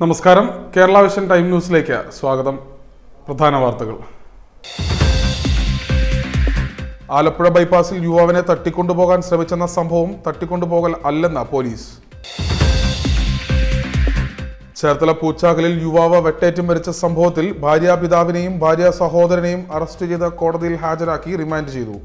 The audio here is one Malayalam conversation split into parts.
നമസ്കാരം. കേരള വിഷൻ ടൈം ന്യൂസിലേക്ക് സ്വാഗതം. പ്രധാന വാർത്തകൾ. ആലപ്പുഴ ബൈപ്പാസിൽ യുവാവിനെ തട്ടിക്കൊണ്ടുപോകാൻ ശ്രമിച്ചെന്ന സംഭവം തട്ടിക്കൊണ്ടുപോകൽ അല്ലെന്ന് പോലീസ്. ചേർത്തല പൂച്ചാക്കലിൽ യുവാവ് വെട്ടേറ്റ് മരിച്ച സംഭവത്തിൽ ഭാര്യാപിതാവിനെയും ഭാര്യ സഹോദരനെയും അറസ്റ്റ് ചെയ്ത് കോടതിയിൽ ഹാജരാക്കി റിമാൻഡ് ചെയ്തു.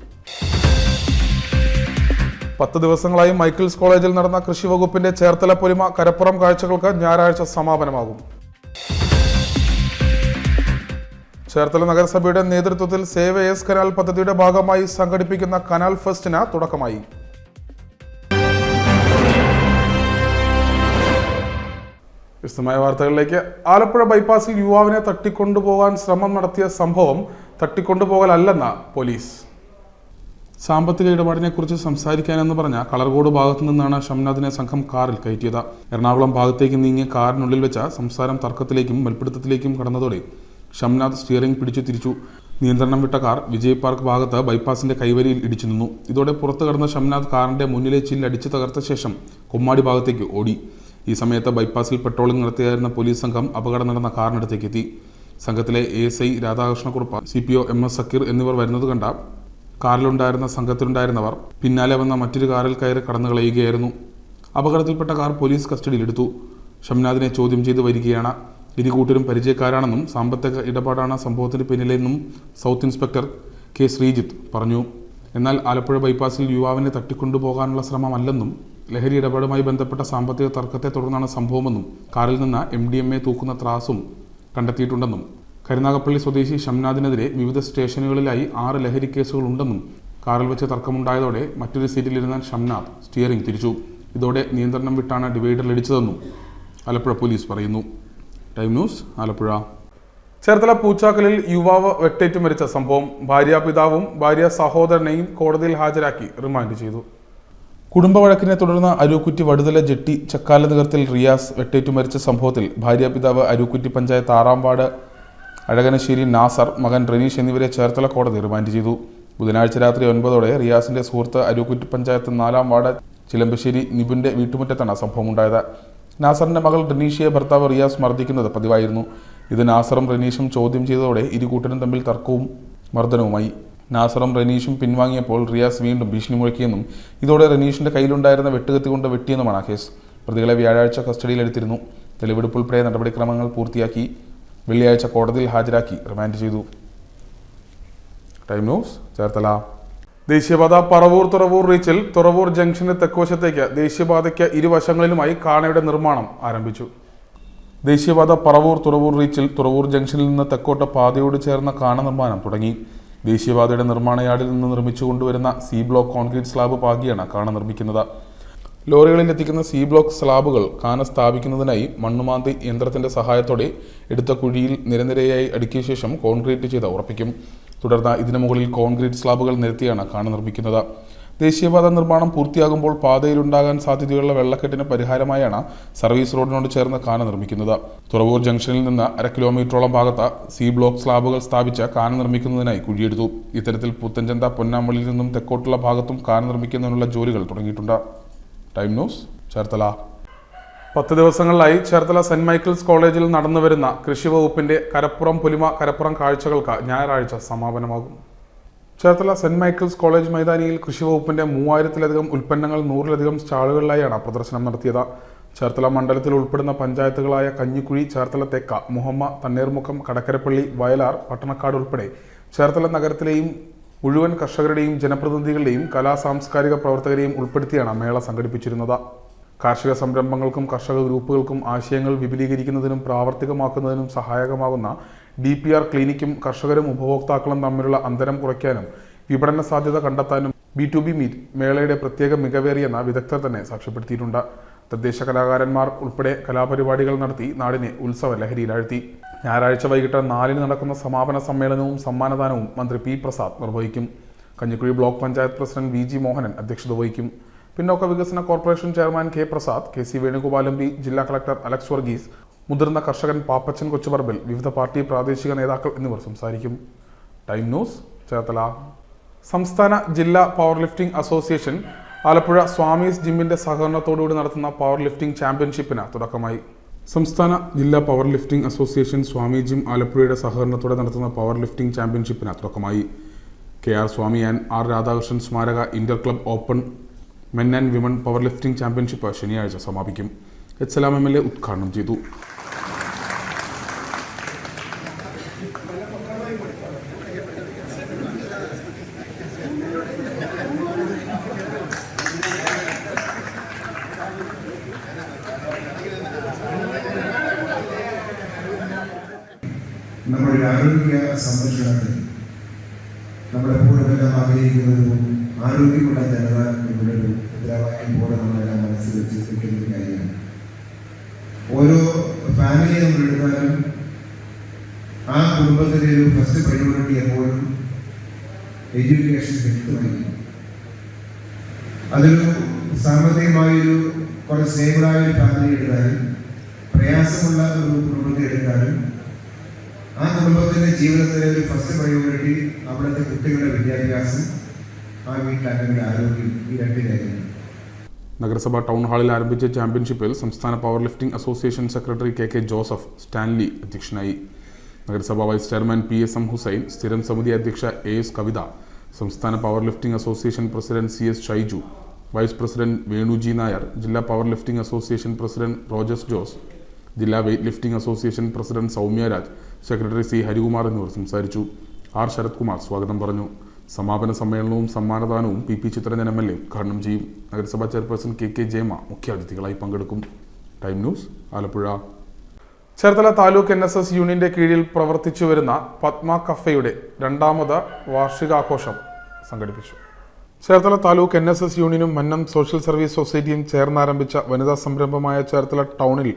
10 ദിവസങ്ങളായി മൈക്കിൾസ് കോളേജിൽ നടന്ന കൃഷി വകുപ്പിന്റെ ചേർത്തല പൊലിമ കരപ്പുറം കാഴ്ചകൾക്ക് ഞായറാഴ്ച സമാപനമാകും. ചേർത്തല നഗരസഭയുടെ നേതൃത്വത്തിൽ സേവ് എസ് കനാൽ പദ്ധതിയുടെ ഭാഗമായി സംഘടിപ്പിക്കുന്ന കനാൽ ഫെസ്റ്റിന് തുടക്കമായി. വിശദമായ വാർത്തകളിലേക്ക്. ആലപ്പുഴ ബൈപ്പാസിൽ യുവാവിനെ തട്ടിക്കൊണ്ടുപോകാൻ ശ്രമം നടത്തിയ സംഭവം തട്ടിക്കൊണ്ടുപോകലല്ലെന്ന് പോലീസ്. സാമ്പത്തിക ഇടപാടിനെക്കുറിച്ച് സംസാരിക്കാനെന്ന് പറഞ്ഞ കളർകോട് ഭാഗത്തു നിന്നാണ് ഷംനാദിനെ സംഘം കാറിൽ കയറ്റിയത്. എറണാകുളം ഭാഗത്തേക്ക് നീങ്ങിയ കാറിനുള്ളിൽ വെച്ച സംസാരം തർക്കത്തിലേക്കും മൽപ്പിടുത്തത്തിലേക്കും കടന്നതോടെ ഷംനാദ് സ്റ്റിയറിംഗ് പിടിച്ചു തിരിച്ചു. നിയന്ത്രണം വിട്ട കാർ വിജയ് പാർക്ക് ഭാഗത്ത് ബൈപ്പാസിന്റെ കൈവരിയിൽ ഇടിച്ചു നിന്നു. ഇതോടെ പുറത്തു കടന്ന ഷംനാദ് കാറിന്റെ മുന്നിലെ ചില്ല് അടിച്ചു തകർത്ത ശേഷം കൊമ്മാടി ഭാഗത്തേക്ക് ഓടി. ഈ സമയത്ത് ബൈപ്പാസിൽ പെട്രോളിംഗ് നടത്തിയായിരുന്ന പോലീസ് സംഘം അപകടം നടന്ന കാറിനടുത്തേക്ക് എത്തി. സംഘത്തിലെ ASI Radhakrishna Kurup, CPO MS Zakir എന്നിവർ വരുന്നത് കണ്ട കാറിലുണ്ടായിരുന്ന സംഘത്തിലുണ്ടായിരുന്നവർ പിന്നാലെ വന്ന മറ്റൊരു കാറിൽ കയറി കടന്നു കളയുകയായിരുന്നു. അപകടത്തിൽപ്പെട്ട കാർ പോലീസ് കസ്റ്റഡിയിലെടുത്തു. ഷംനാദിനെ ചോദ്യം ചെയ്ത് വരികയാണ്. ഇരു കൂട്ടരും പരിചയക്കാരാണെന്നും സാമ്പത്തിക ഇടപാടാണ് സംഭവത്തിന് പിന്നിലെന്നും സൗത്ത് ഇൻസ്പെക്ടർ K ശ്രീജിത്ത് പറഞ്ഞു. എന്നാൽ ആലപ്പുഴ ബൈപ്പാസിൽ യുവാവിനെ തട്ടിക്കൊണ്ടുപോകാനുള്ള ശ്രമമല്ലെന്നും ലഹരി ഇടപാടുമായി ബന്ധപ്പെട്ട സാമ്പത്തിക തർക്കത്തെ തുടർന്നാണ് സംഭവമെന്നും കാറിൽ നിന്ന് MDMA തൂക്കുന്ന ത്രാസും കണ്ടെത്തിയിട്ടുണ്ടെന്നും കരുനാഗപ്പള്ളി സ്വദേശി ഷംനാദിനെതിരെ വിവിധ സ്റ്റേഷനുകളിലായി 6 ലഹരി കേസുകൾ ഉണ്ടെന്നും കാറിൽ വെച്ച് തർക്കമുണ്ടായതോടെ മറ്റൊരു സീറ്റിലിരുന്ന ഷംനാദ് സ്റ്റിയറിംഗ് തിരിച്ചു. ഇതോടെ നിയന്ത്രണം വിട്ടാണ് ഡിവൈഡറിലിടിച്ചതെന്നും ആലപ്പുഴ പോലീസ് പറയുന്നു. Time news, Alappuzha. ചേർത്തല പൂച്ചാക്കലിൽ യുവാവ് വെട്ടേറ്റ് മരിച്ച സംഭവം ഭാര്യാപിതാവും ഭാര്യ സഹോദരനെയും കോടതിയിൽ ഹാജരാക്കി റിമാൻഡ് ചെയ്തു. കുടുംബ വഴക്കിനെ തുടർന്ന് അരൂക്കുറ്റി വടുതല ജെട്ടി ചക്കാല നികർത്തിൽ റിയാസ് വെട്ടേറ്റു മരിച്ച സംഭവത്തിൽ ഭാര്യാപിതാവ് അരൂക്കുറ്റി പഞ്ചായത്ത് 6-ാം വാർഡ് അഴകനശ്ശേരി നാസർ, മകൻ റനീഷ് എന്നിവരെ ചേർത്തല കോടതി റിമാൻഡ് ചെയ്തു. ബുധനാഴ്ച രാത്രി 9ഓടെ റിയാസിന്റെ സുഹൃത്ത് അരൂക്കുറ്റി പഞ്ചായത്ത് 4-ാം വാർഡ് ചിലമ്പശ്ശേരി നിബുന്റെ വീട്ടുമുറ്റത്താണ് സംഭവമുണ്ടായത്. നാസറിന്റെ മകൾ റനീഷയെ ഭർത്താവ് റിയാസ് മർദ്ദിക്കുന്നത് പതിവായിരുന്നു. ഇത് നാസറും റനീഷും ചോദ്യം ചെയ്തതോടെ ഇരു കൂട്ടരും തമ്മിൽ തർക്കവും മർദ്ദനവുമായി. നാസറും റനീഷും പിൻവാങ്ങിയപ്പോൾ റിയാസ് വീണ്ടും ഭീഷണി മുഴക്കിയെന്നും ഇതോടെ റനീഷിന്റെ കയ്യിലുണ്ടായിരുന്ന വെട്ടുകത്തി കൊണ്ട് വെട്ടിയെന്നുമാണ് കേസ്. പ്രതികളെ വ്യാഴാഴ്ച കസ്റ്റഡിയിലെടുത്തിരുന്നു. തെളിവെടുപ്പ് ഉൾപ്പെടെ നടപടിക്രമങ്ങൾ പൂർത്തിയാക്കി വെള്ളിയാഴ്ച കോടതിയിൽ ഹാജരാക്കി റിമാൻഡ് ചെയ്തു. Time News, Cherthala. ദേശീയപാത പറവൂർ തുറവൂർ റീച്ചിൽ തുറവൂർ ജംഗ്ഷന് തെക്കുവശത്തേക്ക് ദേശീയപാതയ്ക്ക് ഇരുവശങ്ങളിലുമായി കാണയുടെ നിർമ്മാണം ആരംഭിച്ചു. ദേശീയപാത പറവൂർ തുറവൂർ റീച്ചിൽ തുറവൂർ ജംഗ്ഷനിൽ നിന്ന് തെക്കോട്ട് പാതയോട് ചേർന്ന കാണ നിർമ്മാണം തുടങ്ങി. ദേശീയപാതയുടെ നിർമ്മാണ യാർഡിൽ നിന്ന് നിർമ്മിച്ചു കൊണ്ടുവരുന്ന C ബ്ലോക്ക് കോൺക്രീറ്റ് സ്ലാബ് പാകിയാണ് കാണ നിർമ്മിക്കുന്നത്. ലോറികളിൽ എത്തിക്കുന്ന C ബ്ലോക്ക് സ്ലാബുകൾ കാന സ്ഥാപിക്കുന്നതിനായി മണ്ണുമാന്തി യന്ത്രത്തിന്റെ സഹായത്തോടെ എടുത്ത കുഴിയിൽ നിരനിരയായി അടുക്കിയ ശേഷം കോൺക്രീറ്റ് ചെയ്ത് ഉറപ്പിക്കും. തുടർന്ന് ഇതിനു മുകളിൽ കോൺക്രീറ്റ് സ്ലാബുകൾ നിരത്തിയാണ് കാണ നിർമ്മിക്കുന്നത്. ദേശീയപാത നിർമ്മാണം പൂർത്തിയാകുമ്പോൾ പാതയിലുണ്ടാകാൻ സാധ്യതയുള്ള വെള്ളക്കെട്ടിന് പരിഹാരമായാണ് സർവീസ് റോഡിനോട് ചേർന്ന് കാന നിർമ്മിക്കുന്നത്. തുറവൂർ ജംഗ്ഷനിൽ നിന്ന് 1/2 കിലോമീറ്ററോളം ഭാഗത്ത് C ബ്ലോക്ക് സ്ലാബുകൾ സ്ഥാപിച്ച് കാന നിർമ്മിക്കുന്നതിനായി കുഴിയെടുത്തു. ഇത്തരത്തിൽ പുത്തൻചന്ത പൊന്നാമ്പള്ളിയിൽ നിന്നും തെക്കോട്ടുള്ള ഭാഗത്തും കാന നിർമ്മിക്കുന്നതിനുള്ള ജോലികൾ തുടങ്ങിയിട്ടുണ്ട്. Time News, Cherthala. 10 ദിവസങ്ങളിലായി ചേർത്തല സെന്റ് മൈക്കിൾസ് കോളേജിൽ നടന്നുവരുന്ന കൃഷി വകുപ്പിന്റെ കരപ്പുറം പൊലിമ കരപ്പുറം കാഴ്ചകൾക്ക് ഞായറാഴ്ച സമാപനമാകും. ചേർത്തല സെന്റ് മൈക്കിൾസ് കോളേജ് മൈതാനിയിൽ കൃഷി വകുപ്പിന്റെ 3000-ലധികം ഉൽപ്പന്നങ്ങൾ 100-ലധികം സ്റ്റാളുകളിലായാണ് പ്രദർശനം നടത്തിയത്. ചേർത്തല മണ്ഡലത്തിൽ ഉൾപ്പെടുന്ന പഞ്ചായത്തുകളായ കഞ്ഞിക്കുഴി, ചേർത്തല തെക്ക, മുഹമ്മ, തണ്ണീർമുക്കം, കടക്കരപ്പള്ളി, വയലാർ, പട്ടണക്കാട് ഉൾപ്പെടെ ചേർത്തല നഗരത്തിലെയും മുഴുവൻ കർഷകരുടെയും ജനപ്രതിനിധികളുടെയും കലാ-സാംസ്കാരിക പ്രവർത്തകരെയും ഉൾപ്പെടുത്തിയാണ് മേള സംഘടിപ്പിച്ചിരുന്നത്. കാർഷിക സംരംഭങ്ങൾക്കും കർഷക ഗ്രൂപ്പുകൾക്കും ആശയങ്ങൾ വിപുലീകരിക്കുന്നതിനും പ്രാവർത്തികമാക്കുന്നതിനും സഹായകമാകുന്ന DPR ക്ലിനിക്കും കർഷകരും ഉപഭോക്താക്കളും തമ്മിലുള്ള അന്തരം കുറയ്ക്കാനും വിപണന സാധ്യത കണ്ടെത്താനും B2B മീറ്റ് മേളയുടെ പ്രത്യേക മികവേറിയെന്ന വിദഗ്ധർ തന്നെ സാക്ഷ്യപ്പെടുത്തിയിട്ടുണ്ട്. തദ്ദേശ കലാകാരന്മാർ ഉൾപ്പെടെ കലാപരിപാടികൾ നടത്തി നാടിനെ ഉത്സവ ലഹരിയിലാഴ്ത്തി. ഞായറാഴ്ച വൈകിട്ട് 4-ന് നടക്കുന്ന സമാപന സമ്മേളനവും സമ്മാനദാനവും മന്ത്രി P പ്രസാദ് നിർവഹിക്കും. Kanjikuzhi block panchayat president VG Mohanan അധ്യക്ഷത വഹിക്കും. പിന്നോക്ക വികസന corporation chairman K Prasad, KC Venugopal MP, ജില്ലാ കളക്ടർ അലക്സ് വർഗീസ്, മുതിർന്ന കർഷകൻ പാപ്പച്ചൻ കൊച്ചുപറമ്പിൽ, വിവിധ പാർട്ടി പ്രാദേശിക നേതാക്കൾ എന്നിവർ സംസാരിക്കും. Time News, Cherthala. സംസ്ഥാന ജില്ലാ power lifting association Alappuzha Swamis ജിമ്മിന്റെ സഹകരണത്തോടുകൂടി നടത്തുന്ന പവർ ലിഫ്റ്റിംഗ് ചാമ്പ്യൻഷിപ്പിന് തുടക്കമായി. സംസ്ഥാന ജില്ലാ power lifting association Swami gym ആലപ്പുഴയുടെ സഹകരണത്തോടെ നടത്തുന്ന പവർ ലിഫ്റ്റിംഗ് ചാമ്പ്യൻഷിപ്പിന് തുടക്കമായി. KR Swami and R Radhakrishnan സ്മാരക inter club open men and women power lifting championship ശനിയാഴ്ച സമാപിക്കും. സലാം MLA ഉദ്ഘാടനം ചെയ്തു. നമ്മുടെ ആരോഗ്യ സംരക്ഷണത്തിൽ നമ്മളെപ്പോഴുമെല്ലാം ആഗ്രഹിക്കുന്നതും ആരോഗ്യമുള്ള ജനത എന്നുള്ളൊരു മുദ്രാവാക്യം പോലെ നമ്മളെല്ലാം മനസ്സിൽ വെച്ചിരിക്കുന്ന ഒരു കാര്യമാണ്. ഓരോ ഫാമിലി നമ്മൾ എടുത്താലും ആ കുടുംബത്തിൻ്റെ ഒരു ഫസ്റ്റ് പ്രയോറിറ്റി എപ്പോഴും എഡ്യൂക്കേഷൻ വ്യക്തമായിരിക്കും. അതൊരു സാമ്പത്തികമായൊരു കുറച്ച് സ്റ്റേബിളായ ഒരു ഫാമിലി എടുത്താലും പ്രയാസമുള്ള ഒരു കുടുംബത്തെ എടുത്താലും ആ കുടുംബത്തിന്റെ ജീവിതത്തിലെ ഒരു ഫസ്റ്റ് പ്രയോറിറ്റി അവിടുത്തെ കുട്ടികളുടെ വിദ്യാഭ്യാസം, ആ വീട്ടിലെ ആരോഗ്യം, ഈ രണ്ട് കാര്യങ്ങൾ. നഗരസഭ ടൗൺ ഹാളിൽ ആരംഭിച്ച ചാമ്പ്യൻഷിപ്പിൽ സംസ്ഥാന power lifting association secretary KK Joseph Stanley അധ്യക്ഷനായി. നഗരസഭ വൈസ് ചെയർമാൻ PSM ഹുസൈൻ, സ്ഥിരം സമിതി അധ്യക്ഷ AS കവിത, സംസ്ഥാന power lifting association president CS Shaiju, vice president Venu G Nair, ജില്ലാ power lifting association president Rojas Jose, ജില്ലാ weight lifting association president Soumya Raj, secretary C Harikumar എന്നിവർ സംസാരിച്ചു. R ശരത് കുമാർ സ്വാഗതം പറഞ്ഞു. സമാപന സമ്മേളനവും സമ്മാനദാനവും PP ചിത്രരഞ്ജൻ MLA ഉദ്ഘാടനം ചെയ്യും. നഗരസഭാ ചെയർപേഴ്സൺ KK ജയമ മുഖ്യാതിഥികളായി പങ്കെടുക്കും. Time news, Alappuzha. Cherthala taluk NSS യൂണിയന്റെ കീഴിൽ പ്രവർത്തിച്ചു വരുന്ന പത്മ കഫേയുടെ 2ാമത് വാർഷികാഘോഷം സംഘടിപ്പിച്ചു. ചേർത്തല താലൂക്ക് NSS യൂണിയനും മന്നം സോഷ്യൽ സർവീസ് സൊസൈറ്റിയും ചേർന്നാരംഭിച്ച വനിതാ സംരംഭമായ ചേർത്തല ടൗണിൽ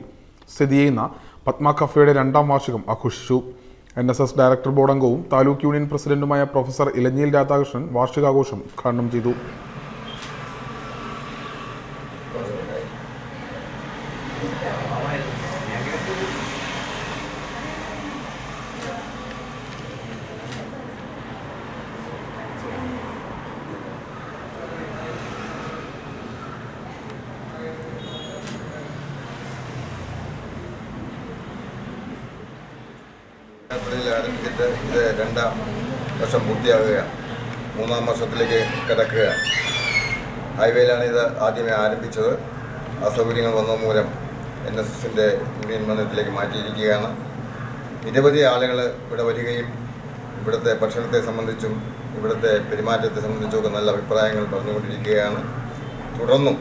സ്ഥിതി ചെയ്യുന്ന പത്മ കഫേയുടെ 2ാം വാർഷികം ആഘോഷിച്ചു. NSS ഡയറക്ടർ ബോർഡ് അംഗവും താലൂക്ക് യൂണിയൻ പ്രസിഡന്റുമായ പ്രൊഫസർ ഇലഞ്ഞിയിൽ രാധാകൃഷ്ണൻ വാർഷികാഘോഷം ഉദ്ഘാടനം ചെയ്തു. ആരംഭിച്ചിട്ട് ഇത് 2ാം വർഷം പൂർത്തിയാകുകയാണ്. 3ാം വർഷത്തിലേക്ക് കിടക്കുകയാണ്. ഹൈവേയിലാണ് ഇത് ആദ്യമേ ആരംഭിച്ചത്. അസൗകര്യങ്ങൾ വന്ന മൂലം NSSൻ്റെ യൂണിയൻ മന്ദിരത്തിലേക്ക് മാറ്റിയിരിക്കുകയാണ്. നിരവധി ആളുകൾ ഇവിടെ വരികയും ഇവിടുത്തെ ഭക്ഷണത്തെ സംബന്ധിച്ചും ഇവിടുത്തെ പെരുമാറ്റത്തെ സംബന്ധിച്ചുമൊക്കെ നല്ല അഭിപ്രായങ്ങൾ പറഞ്ഞുകൊണ്ടിരിക്കുകയാണ്. തുടർന്നും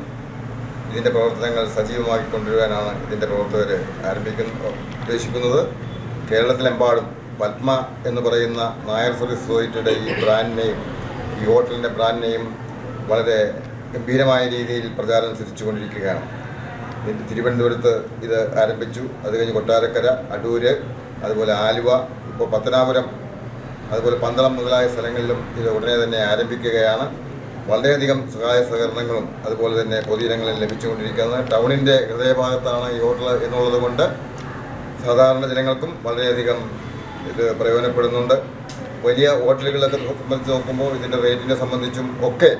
ഇതിൻ്റെ പ്രവർത്തനങ്ങൾ സജീവമാക്കി കൊണ്ടുവരാനാണ് ഇതിൻ്റെ പ്രവർത്തകർ ഉദ്ദേശിക്കുന്നത്. കേരളത്തിലെമ്പാടും പത്മ എന്ന് പറയുന്ന നായർ സർവീസ് സൊസൈറ്റിയുടെ ഈ ബ്രാൻഡ് നെയിം, ഈ ഹോട്ടലിൻ്റെ ബ്രാൻഡ് നെയിം വളരെ ഗംഭീരമായ രീതിയിൽ പ്രചാരം സിദ്ധിച്ചുകൊണ്ടിരിക്കുകയാണ്. തിരുവനന്തപുരത്ത് ഇത് ആരംഭിച്ചു. അത് കഴിഞ്ഞ് കൊട്ടാരക്കര, അടൂര്, അതുപോലെ ആലുവ, ഇപ്പോൾ പത്തനാപുരം, അതുപോലെ പന്തളം മുതലായ സ്ഥലങ്ങളിലും ഇത് ഉടനെ തന്നെ ആരംഭിക്കുകയാണ്. വളരെയധികം സഹായ സഹകരണങ്ങളും അതുപോലെ തന്നെ പൊതുജനങ്ങളിൽ ലഭിച്ചുകൊണ്ടിരിക്കുന്നത്. ടൗണിൻ്റെ ഹൃദയഭാഗത്താണ് ഈ ഹോട്ടൽ എന്നുള്ളത് കൊണ്ട് സാധാരണ ജനങ്ങൾക്കും വളരെയധികം ഇത് പ്രയോജനപ്പെടുന്നുണ്ട്. വലിയ ഹോട്ടലുകളൊക്കെ സംബന്ധിച്ച് നോക്കുമ്പോൾ ഇതിൻ്റെ റേറ്റിനെ സംബന്ധിച്ചും ഒക്കെ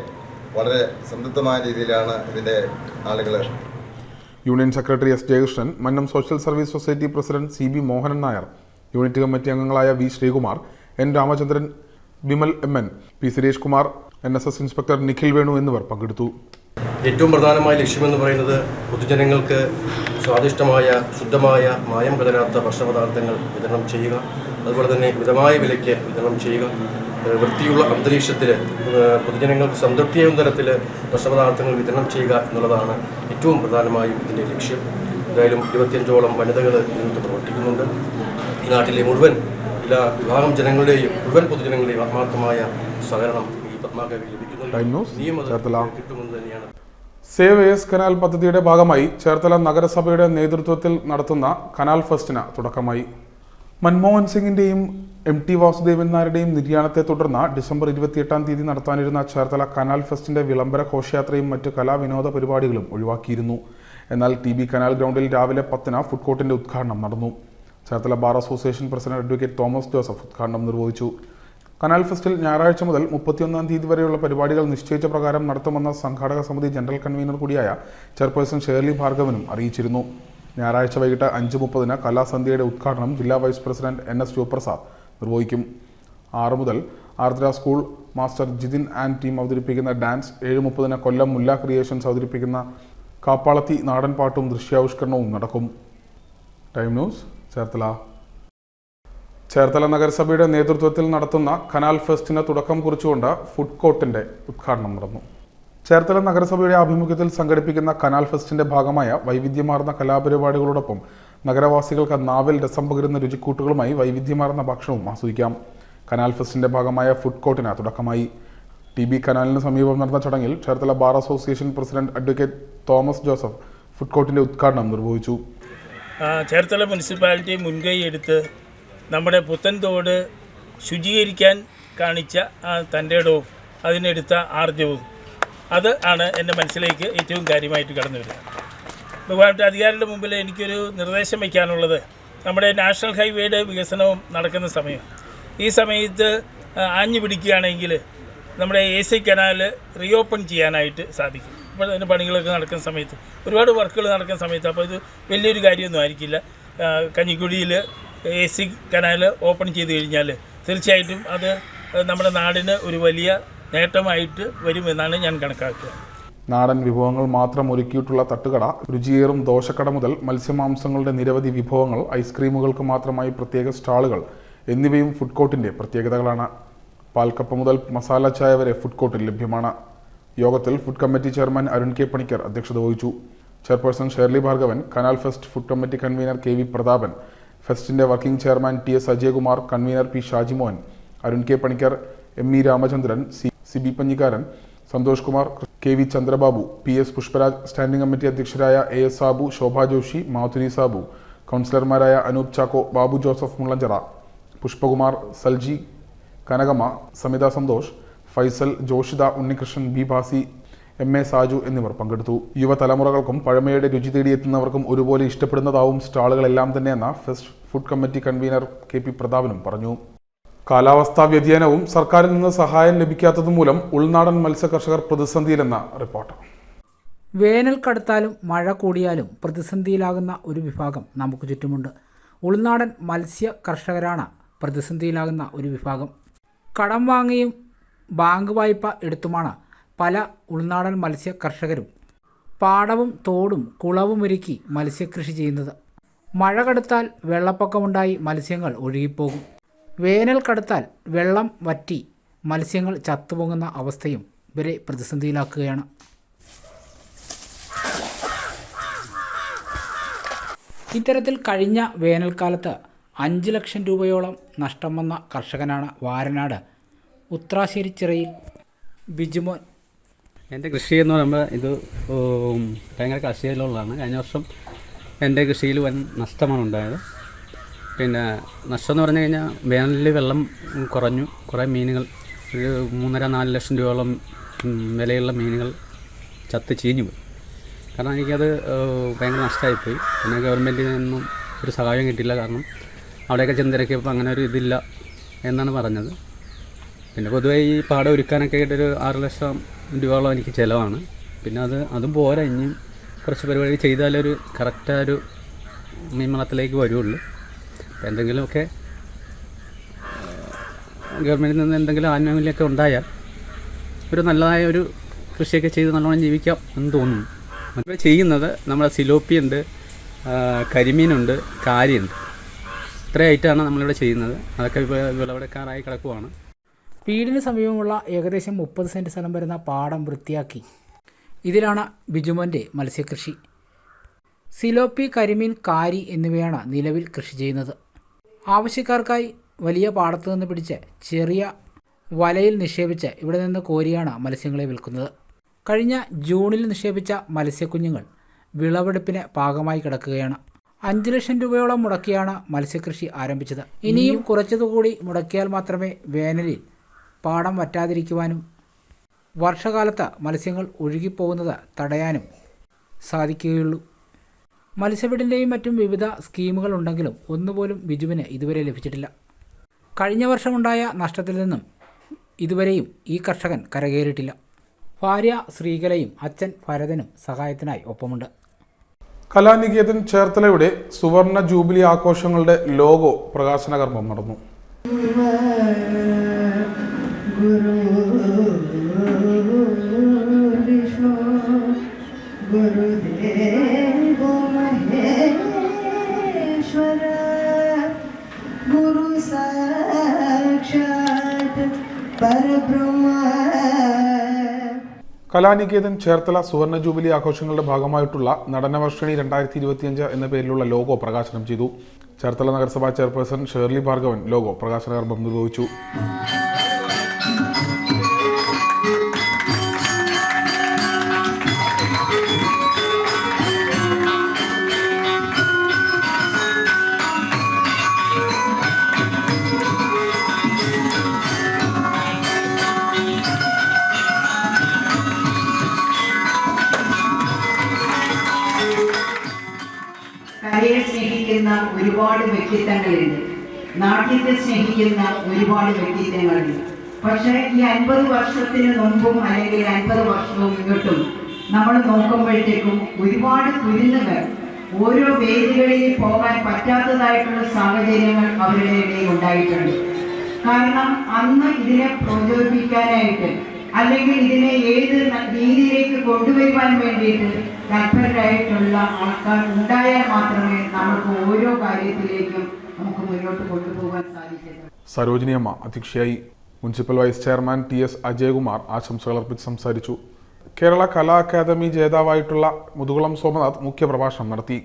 വളരെ സംതൃപ്തമായ രീതിയിലാണ് ഇതിൻ്റെ ആളുകൾ. Union secretary S Jayakrishnan, Mannam social service society president CB Mohanan Nair, unit committee അംഗങ്ങളായ V Sreekumar, N Ramachandran, Vimal MN, P Suresh Kumar, NSS inspector Nikhil Venu എന്നിവർ പങ്കെടുത്തു. ഏറ്റവും പ്രധാനമായ ലക്ഷ്യമെന്ന് പറയുന്നത് പൊതുജനങ്ങൾക്ക് സ്വാദിഷ്ടമായ ശുദ്ധമായ മായം കലരാത്ത ഭക്ഷണപദാർത്ഥങ്ങൾ വിതരണം ചെയ്യുക, അതുപോലെ തന്നെ മിതമായ വിലയ്ക്ക് വിതരണം ചെയ്യുക, വൃത്തിയുള്ള അന്തരീക്ഷത്തിൽ പൊതുജനങ്ങൾക്ക് സംതൃപ്തിയാകുന്ന തരത്തിൽ ഭക്ഷണപദാർത്ഥങ്ങൾ വിതരണം ചെയ്യുക എന്നുള്ളതാണ് ഏറ്റവും പ്രധാനമായും ഇതിൻ്റെ ലക്ഷ്യം. എന്തായാലും 25ഓളം വനിതകൾ ഇതിനകത്ത് പ്രവർത്തിക്കുന്നുണ്ട്. ഈ നാട്ടിലെ മുഴുവൻ എല്ലാ വിഭാഗം ജനങ്ങളുടെയും മുഴുവൻ പൊതുജനങ്ങളുടെയും ആത്മാർത്ഥമായ സഹകരണം ഈ പത്മാകയിൽ ലഭിക്കുന്നുണ്ട്. കിട്ടുമെന്ന് തന്നെയാണ്. സേവ് AS കനാൽ പദ്ധതിയുടെ ഭാഗമായി ചേർത്തല നഗരസഭയുടെ നേതൃത്വത്തിൽ നടത്തുന്ന കനാൽ ഫെസ്റ്റിന് തുടക്കമായി. മൻമോഹൻ സിംഗിന്റെയും MT വാസുദേവൻ നായരുടെയും നിര്യാണത്തെ തുടർന്ന് ഡിസംബർ 28-ാം തീയതി നടത്താനിരുന്ന ചേർത്തല കനാൽ ഫെസ്റ്റിന്റെ വിളംബര ഘോഷയാത്രയും മറ്റ് കലാവിനോദ പരിപാടികളും ഒഴിവാക്കിയിരുന്നു. എന്നാൽ TB കനാൽ ഗ്രൗണ്ടിൽ രാവിലെ 10-ന് ഫുഡ് കോർട്ടിന്റെ ഉദ്ഘാടനം നടന്നു. Cherthala bar association president advocate Thomas Joseph ഉദ്ഘാടനം നിർവഹിച്ചു. കനാൽ ഫെസ്റ്റിൽ ഞായറാഴ്ച മുതൽ 31-ാം തീയതി വരെയുള്ള പരിപാടികൾ നിശ്ചയിച്ച പ്രകാരം നടത്തുമെന്ന സംഘാടക സമിതി ജനറൽ കൺവീനർ കൂടിയായ ചെയർപേഴ്സൺ ഷേർലി ഭാർഗവനും അറിയിച്ചിരുന്നു. ഞായറാഴ്ച വൈകിട്ട് 5:30 കലാസന്ധ്യയുടെ ഉദ്ഘാടനം ജില്ലാ വൈസ് പ്രസിഡന്റ് NS ശിവപ്രസാദ് നിർവഹിക്കും. 6 മുതൽ Ardra school master Jithin and team അവതരിപ്പിക്കുന്ന ഡാൻസ്, 7:30 കൊല്ലം മുല്ല ക്രിയേഷൻസ് അവതരിപ്പിക്കുന്ന കാപ്പാളത്തി നാടൻ പാട്ടും ദൃശ്യാവിഷ്കരണവും നടക്കും. Time News, Cherthala. ചേർത്തല നഗരസഭയുടെ നേതൃത്വത്തിൽ നടത്തുന്ന കനാൽ ഫെസ്റ്റിന് തുടക്കം കുറിച്ചുകൊണ്ട് ഫുഡ് കോർട്ടിന്റെ ഉദ്ഘാടനം നടന്നു. ചേർത്തല നഗരസഭയുടെ ആഭിമുഖ്യത്തിൽ സംഘടിപ്പിക്കുന്ന കനാൽ ഫെസ്റ്റിന്റെ ഭാഗമായ വൈവിധ്യമാർന്ന കലാപരിപാടികളോടൊപ്പം നഗരവാസികൾക്ക് നാവിൽ രസം പകരുന്ന രുചിക്കൂട്ടുകളുമായി വൈവിധ്യമാർന്ന ഭക്ഷണവും ആസ്വദിക്കാം. കനാൽ ഫെസ്റ്റിന്റെ ഭാഗമായ ഫുഡ് കോർട്ടിന് തുടക്കമായി. TB കനാലിന് സമീപം നടന്ന ചടങ്ങിൽ Cherthala bar association president advocate Thomas Joseph food കോർട്ടിന്റെ ഉദ്ഘാടനം നിർവഹിച്ചു. ചേർത്തല മുനിസിപ്പാലിറ്റി മുൻകൈ എടുത്ത് നമ്മുടെ പുത്തൻതോട് ശുചീകരിക്കാൻ കാണിച്ച തൻ്റെ ഇടവും അതിനെടുത്ത ആർജവും അത് ആണ് എൻ്റെ മനസ്സിലേക്ക് ഏറ്റവും കാര്യമായിട്ട് കടന്നു വരിക. ബഹുമാനപ്പെട്ട അധികാരികളുടെ മുമ്പിൽ എനിക്കൊരു നിർദ്ദേശം വയ്ക്കാനുള്ളത്, നമ്മുടെ നാഷണൽ ഹൈവേയുടെ വികസനവും നടക്കുന്ന സമയം, ഈ സമയത്ത് ആഞ്ഞു പിടിക്കുകയാണെങ്കിൽ നമ്മുടെ AC കനാൽ റീഓപ്പൺ ചെയ്യാനായിട്ട് സാധിക്കും. ഇപ്പോൾ അതിൻ്റെ പണികളൊക്കെ നടക്കുന്ന സമയത്ത്, ഒരുപാട് വർക്കുകൾ നടക്കുന്ന സമയത്ത്, അപ്പോൾ ഇത് വലിയൊരു കാര്യമൊന്നും ആയിരിക്കില്ല. കഞ്ഞിക്കുഴിയിൽ AC കനാൽ ഓപ്പൺ ചെയ്ത് കഴിഞ്ഞാൽ തീർച്ചയായിട്ടും അത് നമ്മുടെ നാടിന് ഒരു വലിയ നേട്ടമായിട്ട് വരുമെന്നാണ് ഞാൻ കണക്കാക്കുക. നാടൻ വിഭവങ്ങൾ മാത്രം ഒരുക്കിയിട്ടുള്ള തട്ടുകട, രുചിയേറും ദോശക്കട മുതൽ മത്സ്യമാംസങ്ങളുടെ നിരവധി വിഭവങ്ങൾ, ഐസ്ക്രീമുകൾക്ക് മാത്രമായി പ്രത്യേക സ്റ്റാളുകൾ എന്നിവയും ഫുഡ് കോർട്ടിന്റെ പ്രത്യേകതകളാണ്. പാൽക്കപ്പ മുതൽ മസാല ചായ വരെ ഫുഡ് കോർട്ടിൽ ലഭ്യമാണ്. യോഗത്തിൽ food committee chairman Arun K. Panicker അധ്യക്ഷത വഹിച്ചു. Chairperson Sherly Bhargavan, canal fest food committee convener KV Prathapan, ഫെസ്റ്റിന്റെ working chairman TS Ajayakumar, convener P. Shajimohan, Arun K. Panicker, ME Ramachandran, CB Panjikkaran, Santhosh Kumar, KV Chandrababu, PS Pushparaj, standing committee അധ്യക്ഷരായ AS സാബു, ശോഭ ജോഷി, മാധുരി സാബു, കൗൺസിലർമാരായ അനൂപ് ചാക്കോ, ബാബു ജോസഫ് മുള്ളഞ്ചിറ, പുഷ്പകുമാർ, സൽജി, കനകമ്മ, സമിത സന്തോഷ്, ഫൈസൽ, ജോഷിത, ഉണ്ണികൃഷ്ണൻ, B. ഭാസി, MA സാജു എന്നിവർ പങ്കെടുത്തു. യുവതലമുറകൾക്കും പഴമയുടെ രുചി തേടിയെത്തുന്നവർക്കും ഒരുപോലെ ഇഷ്ടപ്പെടുന്നതാവും സ്റ്റാളുകളെല്ലാം തന്നെയെന്ന fest food committee convener KP പ്രതാപനും പറഞ്ഞു. കാലാവസ്ഥാ വ്യതിയാനവും സർക്കാരിൽ നിന്ന് സഹായം ലഭിക്കാത്തതുമൂലം ഉൾനാടൻ മത്സ്യകർഷകർ പ്രതിസന്ധിയിലെന്ന റിപ്പോർട്ട്. വേനൽ കടുത്താലും മഴ കൂടിയാലും പ്രതിസന്ധിയിലാകുന്ന ഒരു വിഭാഗം നമുക്ക് ചുറ്റുമുണ്ട്. ഉൾനാടൻ മത്സ്യ കർഷകരാണ് പ്രതിസന്ധിയിലാകുന്ന ഒരു വിഭാഗം. കടം വാങ്ങിയും ബാങ്ക് വായ്പ എടുത്തുമാണ് പല ഉൾനാടൻ മത്സ്യ കർഷകരും പാടവും തോടും കുളവുമൊരുക്കി മത്സ്യകൃഷി ചെയ്യുന്നത്. മഴ കടുത്താൽ വെള്ളപ്പൊക്കമുണ്ടായി മത്സ്യങ്ങൾ ഒഴുകിപ്പോകും. വേനൽ കടുത്താൽ വെള്ളം വറ്റി മത്സ്യങ്ങൾ ചത്തുപൊങ്ങുന്ന അവസ്ഥയും ഇവരെ പ്രതിസന്ധിയിലാക്കുകയാണ്. ഇത്തരത്തിൽ കഴിഞ്ഞ വേനൽക്കാലത്ത് 5 ലക്ഷം രൂപയോളം നഷ്ടം വന്ന കർഷകനാണ് വാരനാട് ഉത്രാശ്ശേരിച്ചിറയിൽ ബിജുമോൻ. എൻ്റെ കൃഷി എന്ന് പറയുമ്പോൾ ഇത് ഭയങ്കര കർഷകയിലുള്ളതാണ്. കഴിഞ്ഞ വർഷം എൻ്റെ കൃഷിയിൽ വൻ നഷ്ടമാണ് ഉണ്ടായത്. പിന്നെ നഷ്ടം എന്ന് പറഞ്ഞു കഴിഞ്ഞാൽ വേനലിൽ വെള്ളം കുറഞ്ഞു, കുറേ മീനുകൾ, ഒരു 3.5-4 ലക്ഷം രൂപയോളം വിലയുള്ള മീനുകൾ ചത്ത് ചീഞ്ഞു പോയി. കാരണം എനിക്കത് ഭയങ്കര നഷ്ടമായിപ്പോയി. പിന്നെ ഗവൺമെൻറ്റിൽ നിന്നും ഒരു സഹായം കിട്ടിയില്ല. കാരണം അവിടെയൊക്കെ ചെന്ന് തിരക്കിയപ്പോൾ അങ്ങനെ ഒരു ഇതില്ല എന്നാണ് പറഞ്ഞത്. പിന്നെ പൊതുവേ ഈ പാടം ഒരുക്കാനൊക്കെ ആയിട്ടൊരു 6 ലക്ഷം രൂപയോളം എനിക്ക് ചിലവാണ്. പിന്നെ അതും പോരാ, ഇനിയും കുറച്ച് പരിപാടി ചെയ്താലൊരു കറക്റ്റായൊരു മീൻവളത്തിലേക്ക് വരുള്ളൂ. എന്തെങ്കിലുമൊക്കെ ഗവൺമെൻറ്റിൽ നിന്ന് എന്തെങ്കിലും ആനുകൂല്യമൊക്കെ ഉണ്ടായാൽ ഒരു നല്ലതായ ഒരു കൃഷിയൊക്കെ ചെയ്ത് നല്ലോണം ജീവിക്കാം എന്ന് തോന്നുന്നു. മറ്റേ ചെയ്യുന്നത് നമ്മുടെ സിലോപ്പിയുണ്ട്, കരിമീനുണ്ട്, കാരിയുണ്ട്. ഇത്രയായിട്ടാണ് നമ്മളിവിടെ ചെയ്യുന്നത്. അതൊക്കെ ഇപ്പോൾ വിളവെടുക്കാറായി കിടക്കുവാണ്. വീടിന് സമീപമുള്ള ഏകദേശം 30 സെൻറ്റ് സ്ഥലം വരുന്ന പാടം വൃത്തിയാക്കി ഇതിലാണ് ബിജുമോൻ്റെ മത്സ്യകൃഷി. സിലോപ്പി, കരിമീൻ, കാരി എന്നിവയാണ് നിലവിൽ കൃഷി ചെയ്യുന്നത്. ആവശ്യക്കാർക്കായി വലിയ പാടത്തു നിന്ന് പിടിച്ച് ചെറിയ വലയിൽ നിക്ഷേപിച്ച് ഇവിടെ നിന്ന് കോരിയാണ് മത്സ്യങ്ങളെ വിൽക്കുന്നത്. കഴിഞ്ഞ ജൂണിൽ നിക്ഷേപിച്ച മത്സ്യക്കുഞ്ഞുങ്ങൾ വിളവെടുപ്പിന് പാകമായി കിടക്കുകയാണ്. 5 ലക്ഷം രൂപയോളം മുടക്കിയാണ് മത്സ്യകൃഷി ആരംഭിച്ചത്. ഇനിയും കുറച്ചതുകൂടി മുടക്കിയാൽ മാത്രമേ വേനലിൽ പാടം വറ്റാതിരിക്കുവാനും വർഷകാലത്ത് മത്സ്യങ്ങൾ ഒഴുകിപ്പോകുന്നത് തടയാനും സാധിക്കുകയുള്ളൂ. മത്സ്യഫെഡിൻ്റെയും മറ്റും വിവിധ സ്കീമുകൾ ഉണ്ടെങ്കിലും ഒന്നുപോലും ബിജുവിന് ഇതുവരെ ലഭിച്ചിട്ടില്ല. കഴിഞ്ഞ വർഷമുണ്ടായ നഷ്ടത്തിൽ നിന്നും ഇതുവരെയും ഈ കർഷകൻ കരകയറിയിട്ടില്ല. ഭാര്യ ശ്രീകലയും അച്ഛൻ ഭരതനും സഹായത്തിനായി ഒപ്പമുണ്ട്. കലാനികേതൻ ചേർത്തലയുടെ സുവർണ ജൂബിലി ആഘോഷങ്ങളുടെ ലോഗോ പ്രകാശന കർമ്മം നടന്നു. കലാനികേതൻ ചേർത്തല സുവർണ ജൂബിലി ആഘോഷങ്ങളുടെ ഭാഗമായിട്ടുള്ള നടനവർഷിണി 2025 എന്ന പേരിലുള്ള ലോഗോ പ്രകാശനം ചെയ്തു. ചേർത്തല നഗരസഭാ ചെയർപേഴ്സൺ ഷേർലി ഭാർഗവൻ ലോഗോ പ്രകാശന കർമ്മം നിർവഹിച്ചു. കലയെ സ്നേഹിക്കുന്ന ഒരുപാട് വ്യക്തിത്വങ്ങളുണ്ട്, നാട്യത്തെ സ്നേഹിക്കുന്ന ഒരുപാട് വ്യക്തിത്വങ്ങളുണ്ട്. പക്ഷേ ഈ 50 വർഷത്തിന് മുമ്പും അല്ലെങ്കിൽ 50 വർഷവും ഇങ്ങോട്ടും നമ്മൾ നോക്കുമ്പോഴത്തേക്കും ഒരുപാട് കുരുന്നുകൾ ഓരോ വേദികളിൽ പോകാൻ പറ്റാത്തതായിട്ടുള്ള സാഹചര്യങ്ങൾ അവരുടെ ഇടയിൽ ഉണ്ടായിട്ടുണ്ട്. കാരണം അന്ന് ഇതിനെ പ്രചോദിപ്പിക്കാനായിട്ട് അല്ലെങ്കിൽ ഇതിനെ ഏത് രീതിയിലേക്ക് കൊണ്ടുവരുവാൻ വേണ്ടിയിട്ട് തൽപരരായിട്ടുള്ള ആൾക്കാർ ഉണ്ടായാൽ മാത്രമേ നമുക്ക് ഓരോ കാര്യത്തിലേക്കും നമുക്ക് മുന്നോട്ട് കൊണ്ടുപോകാൻ സാധിക്കുള്ളൂ. സരോജിനിയമ്മ അധ്യക്ഷയായി. Municipal vice chairman TS Ajayakumar ആശംസകൾ അർപ്പിച്ച് സംസാരിച്ചു. കേരള കലാ അക്കാദമി ജേതാവായിട്ടുള്ള മുതുകുളം സോമനാഥ് മുഖ്യപ്രഭാഷണം നടത്തി.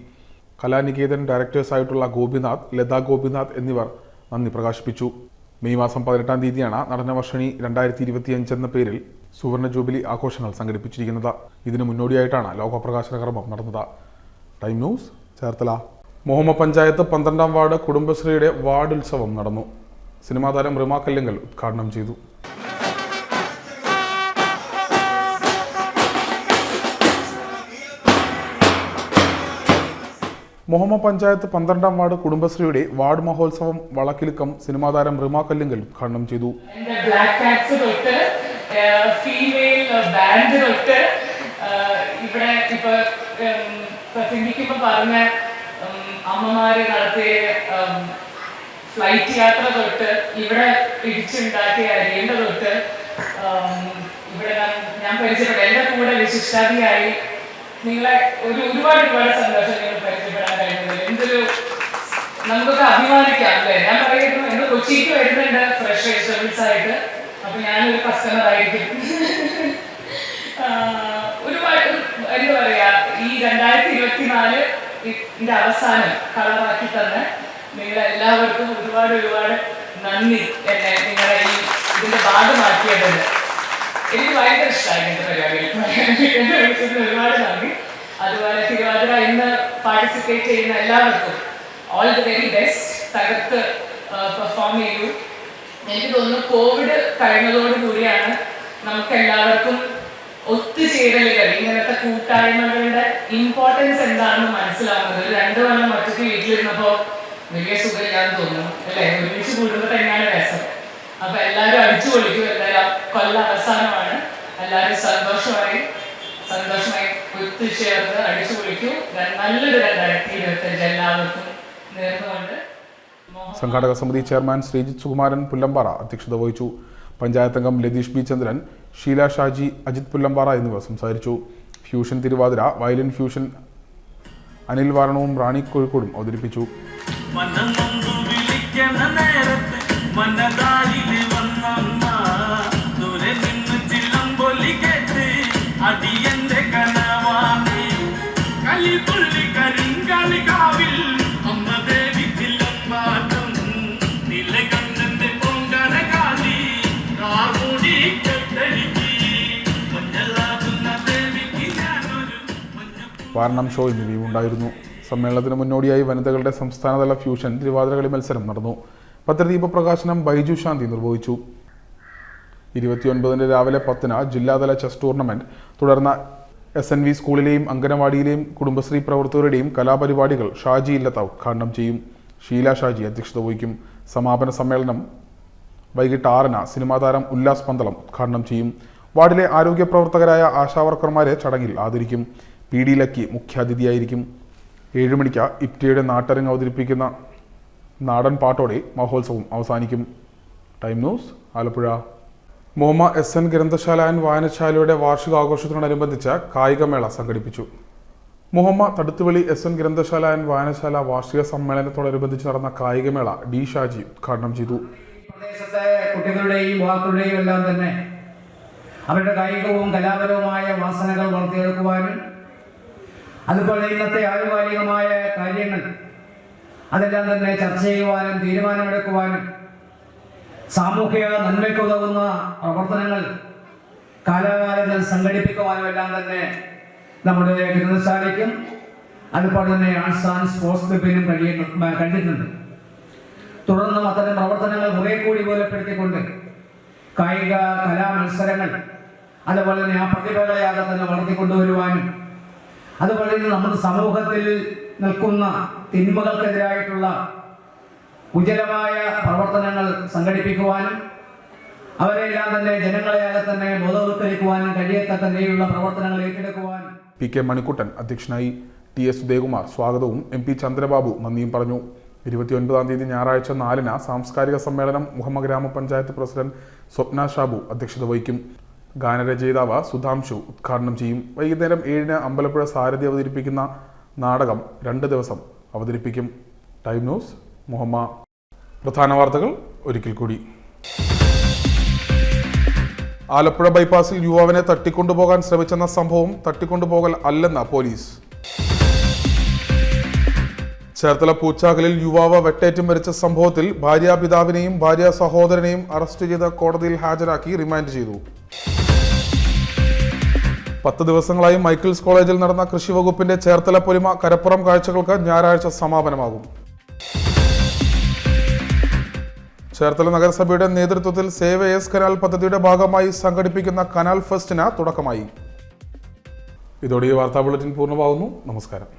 കലാനികേതൻ ഡയറക്ടേഴ്സായിട്ടുള്ള ഗോപിനാഥ്, ലത ഗോപിനാഥ് എന്നിവർ നന്ദി പ്രകാശിപ്പിച്ചു. മെയ് മാസം 18-ാം തീയതിയാണ് നടനവർഷിണി 2025 എന്ന പേരിൽ സുവർണ ജൂബിലി ആഘോഷങ്ങൾ സംഘടിപ്പിച്ചിരിക്കുന്നത്. ഇതിനു മുന്നോടിയായിട്ടാണ് ലോഗോ പ്രകാശന കർമ്മം നടന്നത്. Time News, Cherthala. Muhamma panchayat 12-ാം ward കുടുംബശ്രീയുടെ വാർഡ് ഉത്സവം നടന്നു. സിനിമാ താരം റിമ കല്ലിങ്കൽ ഉദ്ഘാടനം ചെയ്തു. മുഹമ്മ പഞ്ചായത്ത് 12-ം വാർഡ് കുടുംബശ്രീയുടെ വാർഡ് മഹോത്സവം വളക്കിലുക്കം സിനിമാ താരം റിമ കല്ലിങ്കൽ ഉദ്ഘാടനം ചെയ്തു. ഇവിടെ ഇപ്പൊ പറഞ്ഞ അമ്മമാര് നടത്തിയ ഫ്ലൈറ്റ് യാത്ര തൊട്ട് ഇവിടെ പിടിച്ചുണ്ടാക്കിയ അരിയേണ്ട തൊട്ട് ഇവിടെ ഞാൻ പരിചയപ്പെട്ട എന്റെ കൂടെ വിശിഷ്ടാതിയായി നിങ്ങളെ ഒരുപാട് സന്തോഷം നിങ്ങൾ പരിചയപ്പെടാൻ കഴിയുന്നത്. എന്തൊരു നമുക്കൊക്കെ അഭിമാനിക്കാം അല്ലേ. ഞാൻ പറയുന്നു എന്റെ കൊച്ചിക്ക് വരുന്നുണ്ട് ഫ്രഷ് വെജിറ്റബിൾസ് ആയിട്ട്. അപ്പൊ ഞാനൊരു കസ്റ്റമർ ആയിരിക്കും. ഒരുപാട് എന്താ പറയാ, ഈ 2024 അവസാനം കളറാക്കി തന്നെ നിങ്ങളെല്ലാവർക്കും ഒരുപാട് നന്ദി. എന്നെ നിങ്ങളെ ഈ ഇതിന്റെ ഭാഗമാക്കിയതിന് എനിക്ക് ഭയങ്കര ഇഷ്ടമായി എന്റെ പരിപാടികൾ. ഒരുപാട് നന്ദി. അതുപോലെ തിരുവാതിര ഇന്ന് പാർട്ടിസിപ്പേറ്റ് ചെയ്യുന്ന എല്ലാവർക്കും ഓൾ ദി വെരി ബെസ്റ്റ്. തകർത്ത് പെർഫോം ചെയ്യൂ. എനിക്ക് തോന്നുന്നു കോവിഡ് കഴിഞ്ഞതോടുകൂടിയാണ് നമുക്ക് എല്ലാവർക്കും ഒത്തുചേരലുകൾ, ഇങ്ങനത്തെ കൂട്ടായ്മകളുടെ ഇമ്പോർട്ടൻസ് എന്താണെന്ന് മനസ്സിലാവുന്നത്. 2 കൊല്ലം ഒറ്റയ്ക്ക് വീട്ടിലിരുന്നപ്പോൾ വലിയ സുഖമില്ലാന്ന് തോന്നുന്നു അല്ലേ. ഒരുമിച്ച് കൂടുമ്പോൾ തന്നെയാണ് രസം. അപ്പൊ എല്ലാവരും അടിച്ചു പൊളിക്കും. എല്ലാവരും കൊല്ലം അവസാനമാണ്. എല്ലാവരും സന്തോഷമായി ഒത്തുചേർന്ന് അടിച്ചു പൊളിക്കും. നല്ലൊരു 2025 എല്ലാവർക്കും നേർന്നുകൊണ്ട്. സംഘാടക സമിതി ചെയർമാൻ ശ്രീജിത്ത് സുകുമാരൻ പുല്ലമ്പാറ അധ്യക്ഷത വഹിച്ചു. പഞ്ചായത്ത് അംഗം ലതീഷ് ബി ചന്ദ്രൻ, ഷീല ഷാജി, അജിത് പുല്ലമ്പാറ എന്നിവർ സംസാരിച്ചു. Fusion Thiruvathira, violin fusion Anil വാരണവും റാണി കോഴിക്കോടും അവതരിപ്പിച്ചു. വാരണം ഷോ എന്നിവയും ഉണ്ടായിരുന്നു. സമ്മേളനത്തിന് മുന്നോടിയായി വനിതകളുടെ സംസ്ഥാനതല ഫ്യൂഷൻ തിരുവാതിരകളി മത്സരം നടന്നു. പത്രദീപ പ്രകാശനം ബൈജു ശാന്തി നിർവഹിച്ചു. 29 രാവിലെ 10 ജില്ലാതല ചെസ് ടൂർണമെന്റ്, തുടർന്ന് SNV സ്കൂളിലെയും അംഗനവാടിയിലെയും കുടുംബശ്രീ പ്രവർത്തകരുടെയും കലാപരിപാടികൾ ഷാജി ഇല്ലത്ത ഉദ്ഘാടനം ചെയ്യും. ഷീല ഷാജി അധ്യക്ഷത വഹിക്കും. സമാപന സമ്മേളനം വൈകിട്ട് 6 സിനിമാ താരം ഉല്ലാസ് പന്തളം ഉദ്ഘാടനം ചെയ്യും. വാർഡിലെ ആരോഗ്യ പ്രവർത്തകരായ ആശാവർക്കർമാരെ ചടങ്ങിൽ ആദരിക്കും. PD lucky മുഖ്യാതിഥിയായിരിക്കും. 7 മണിക്ക് ഇപ്റ്റിയുടെ നാട്ടരങ്ങ് അവതരിപ്പിക്കുന്ന നാടൻ പാട്ടോടെ മഹോത്സവം അവസാനിക്കും. Time news, Alappuzha. മോമ SN ഗ്രന്ഥശാല ആൻഡ് വായനശാലയുടെ വാർഷികാഘോഷത്തോടനുബന്ധിച്ച് കായികമേള സംഘടിപ്പിച്ചു. മുഹമ്മ തടുത്തുവെളി SN ഗ്രന്ഥശാല ആൻഡ് വായനശാല വാർഷിക സമ്മേളനത്തോടനുബന്ധിച്ച് നടന്ന കായികമേള D. ഷാജി ഉദ്ഘാടനം ചെയ്തു. പ്രദേശത്തെ കുട്ടികളുടെയും യുവാക്കളുടെയും എല്ലാം തന്നെ അവരുടെ കായികവും കലാപരവുമായ വാസനകൾ വളർത്തിയെടുക്കുവാനും അതുപോലെ ഇന്നത്തെ ആനുകാലികമായ കാര്യങ്ങൾ അതെല്ലാം തന്നെ ചർച്ച ചെയ്യുവാനും തീരുമാനമെടുക്കുവാനും സാമൂഹിക നന്മയ്ക്കുതകുന്ന പ്രവർത്തനങ്ങൾ കാലാകാലങ്ങളിൽ സംഘടിപ്പിക്കുവാനും എല്ലാം തന്നെ നമ്മുടെ ഗ്രന്ഥശാലയ്ക്കും അതുപോലെ തന്നെ ആർട്സ് ആൻഡ് സ്പോർട്സ് ക്ലബിനും കഴിഞ്ഞിട്ടുണ്ട്. തുടർന്നും അത്തരം പ്രവർത്തനങ്ങൾ കുറെ കൂടി മൂലപ്പെടുത്തിക്കൊണ്ട് കായിക കലാ മത്സരങ്ങൾ അതുപോലെ തന്നെ ആ പ്രതിഭകളെയാകെ തന്നെ വളർത്തിക്കൊണ്ടുവരുവാനും അതുപോലെ തന്നെ നമ്മുടെ സമൂഹത്തിൽ നിൽക്കുന്ന തിന്മകൾക്കെതിരായിട്ടുള്ള ഉജ്ജ്വലമായ പ്രവർത്തനങ്ങൾ സംഘടിപ്പിക്കുവാനും അവരെല്ലാം തന്നെ ജനങ്ങളെയാകെ തന്നെ ബോധവൽക്കരിക്കുവാനും കഴിയത്തക്ക നിലയിലുള്ള പ്രവർത്തനങ്ങൾ ഏറ്റെടുക്കുവാനും PK മണിക്കുട്ടൻ അധ്യക്ഷനായി. TS ഉദയകുമാർ സ്വാഗതവും MP ചന്ദ്രബാബു നന്ദിയും പറഞ്ഞു. 29-ാം തീയതി ഞായറാഴ്ച 4-ന് സാംസ്കാരിക സമ്മേളനം മുഹമ്മ ഗ്രാമപഞ്ചായത്ത് പ്രസിഡന്റ് സ്വപ്ന ഷാബു അധ്യക്ഷത വഹിക്കും. ഗാനരചയിതാവ് സുധാംശു ഉദ്ഘാടനം ചെയ്യും. വൈകുന്നേരം 7-ന് അമ്പലപ്പുഴ സാരഥി അവതരിപ്പിക്കുന്ന നാടകം 2 ദിവസം അവതരിപ്പിക്കും. Time news, Muhamma. പ്രധാന വാർത്തകൾ ഒരിക്കൽ കൂടി. ആലപ്പുഴ ബൈപ്പാസിൽ യുവാവിനെ തട്ടിക്കൊണ്ടുപോകാൻ ശ്രമിച്ചെന്ന സംഭവം തട്ടിക്കൊണ്ടുപോകൽ അല്ലെന്ന് പോലീസ്. ചേർത്തല പൂച്ചാക്കലിൽ യുവാവ് വെട്ടേറ്റ് മരിച്ച സംഭവത്തിൽ ഭാര്യാപിതാവിനെയും ഭാര്യ സഹോദരനെയും അറസ്റ്റ് ചെയ്ത് കോടതിയിൽ ഹാജരാക്കി റിമാൻഡ് ചെയ്തു. 10 ദിവസങ്ങളായി മൈക്കിൾസ് കോളേജിൽ നടന്ന കൃഷി വകുപ്പിന്റെ ചേർത്തല പൊലിമ കരപ്പുറം കാഴ്ചകൾക്ക് ഞായറാഴ്ച സമാപനമാകും. ചേർത്തല നഗരസഭയുടെ നേതൃത്വത്തിൽ സേവ് എസ് കനാൽ പദ്ധതിയുടെ ഭാഗമായി സംഘടിപ്പിക്കുന്ന കനാൽ ഫെസ്റ്റിന് തുടക്കമായി. ഇതോടെ ഈ വാർത്താ ബുള്ളറ്റിൻ പൂർണ്ണമാകുന്നു. നമസ്കാരം.